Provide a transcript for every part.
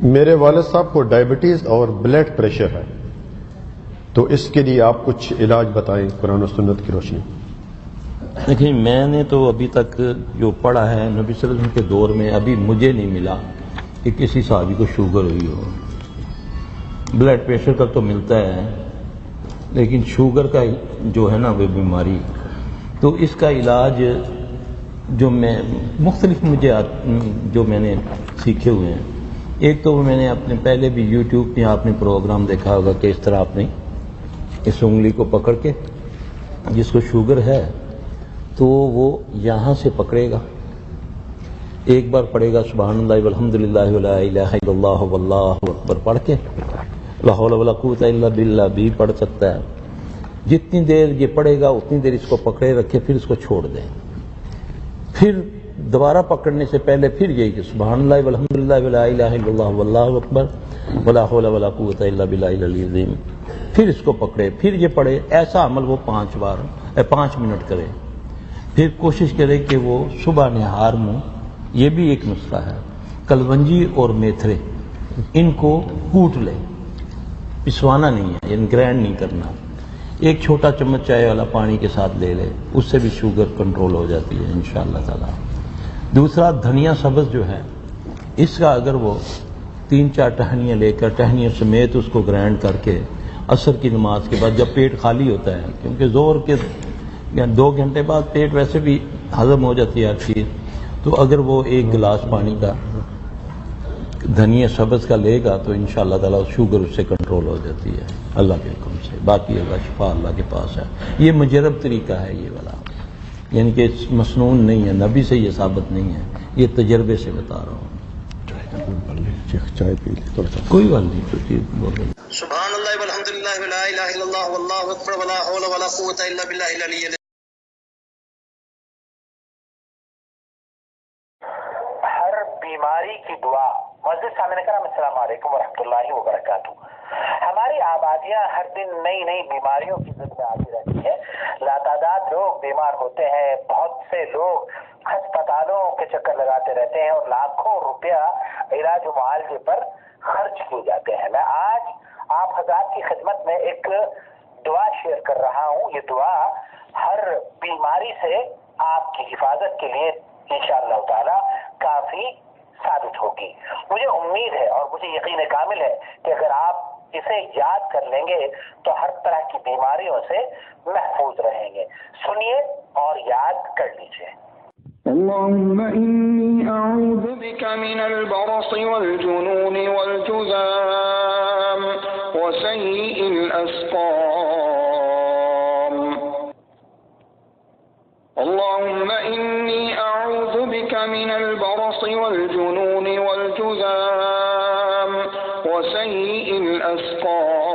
میرے والد صاحب کو ڈائبٹیز اور بلڈ پریشر ہے، تو اس کے لیے آپ کچھ علاج بتائیں قرآن و سنت کی روشنی۔ دیکھیں، میں نے تو ابھی تک جو پڑھا ہے نبی صلی اللہ علیہ وسلم کے دور میں ابھی مجھے نہیں ملا کہ کسی صحابی کو شوگر ہوئی ہو۔ بلڈ پریشر کا تو ملتا ہے، لیکن شوگر کا جو ہے نا وہ بیماری، تو اس کا علاج جو میں مختلف جو میں نے سیکھے ہوئے ہیں، ایک تو میں نے اپنے پہلے بھی یوٹیوب پہ آپ نے پروگرام دیکھا ہوگا کہ اس طرح آپ نے اس انگلی کو پکڑ کے جس کو شوگر ہے تو وہ یہاں سے پکڑے گا، ایک بار پڑھے گا سبحان اللہ والحمدللہ ولا الہ الا اللہ واللہ اکبر پڑھ کے، لا حول ولا قوت الا باللہ بھی پڑھ سکتا ہے۔ جتنی دیر یہ پڑھے گا اتنی دیر اس کو پکڑے رکھے، پھر اس کو چھوڑ دیں، پھر دوبارہ پکڑنے سے پہلے پھر یہی کہ سبحان اللہ والحمدللہ ولا الہ الا اللہ واللہ اکبر ولا حول ولا قوت الا باللہ العلی العظیم، پھر اس کو پکڑے، پھر یہ پڑھے۔ ایسا عمل وہ 5 منٹ کرے، پھر کوشش کرے کہ وہ صبح نہار منہ، یہ بھی ایک نسخہ ہے، کلونجی اور میتھرے ان کو کوٹ لے، پسوانا نہیں ہے، یعنی گرینڈ نہیں کرنا، ایک چھوٹا چمچ چائے والا پانی کے ساتھ لے لے، اس سے بھی شوگر کنٹرول ہو جاتی ہے انشاءاللہ تعالی۔ دوسرا دھنیا سبز جو ہے، اس کا اگر وہ 3-4 ٹہنیاں لے کر ٹہنیوں سمیت اس کو گرینڈ کر کے عصر کی نماز کے بعد جب پیٹ خالی ہوتا ہے، کیونکہ زور کے 2 گھنٹے بعد پیٹ ویسے بھی ہضم ہو جاتی ہے ہر چیز، تو اگر وہ 1 گلاس پانی کا دھنیا سبز کا لے گا تو انشاءاللہ تعالی شوگر اس سے کنٹرول ہو جاتی ہے اللہ کے حکم سے۔ باقی اللہ شفا اللہ کے پاس ہے، یہ مجرب طریقہ ہے یہ والا، یعنی کہ مسنون نہیں ہے، نبی سے یہ ثابت نہیں ہے، یہ تجربے سے بتا رہا ہوں۔ چائے پی لی تھوڑا سا، کوئی بات نہیں، تو چیز بول رہے ہیں۔ سبحان اللہ والحمدللہ ولا الہ الا اللہ واللہ اکبر ولا حول ولا قوت الا باللہ العلی العظیم۔ ہر بیماری کی دعا۔ معزز سامعین کرام، السلام علیکم ورحمۃ اللہ وبرکاتہ۔ ہماری آبادیاں ہر دن نئی نئی بیماریوں کی زد میں آتی رہتی ہے، لاتعداد لوگ بیمار ہوتے ہیں، بہت سے لوگ ہسپتالوں کے چکر لگاتے رہتے ہیں اور لاکھوں روپیہ علاج و معالجے پر خرچ کیے جاتے ہیں۔ میں آج آپ حضرات کی خدمت میں ایک دعا شیئر کر رہا ہوں۔ یہ دعا ہر بیماری سے آپ کی حفاظت کے لیے انشاءاللہ تعالی کافی ثابت ہوگی۔ مجھے امید ہے اور مجھے یقین کامل ہے کہ اگر آپ اسے یاد کر لیں گے تو ہر طرح کی بیماریوں سے محفوظ رہیں گے۔ سنیے اور یاد کر لیجئے۔ اللهم إني أعوذ بك من البرص والجنون والجذام وسيء الأسقام اللهم إني أعوذ بك من البرص والجنون والجذام وسيء الأسقام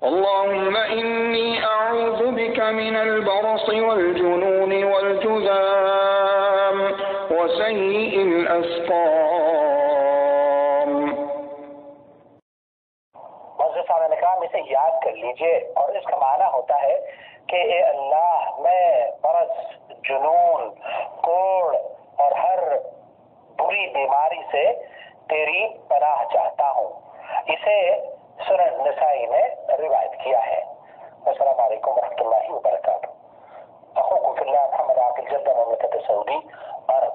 اللهم إني أعوذ بك من البرص والجنون والجذام وسيء الأسقام۔ معزز سامعین کرام، اسے یاد کر لیجئے اور اس کا معنی ہوتا ہے کہ اے اللہ، میں برص، جنون، کوڑ اور ہر بری بیماری سے تیری پناہ چاہتا ہوں۔ اسے سنن نسائی نے روایت کیا ہے۔ السلام علیکم ورحمۃ اللہ وبرکاتہ۔ اخوکم فی اللہ محمد عاقل جدہ، مملکت سعودی عرب۔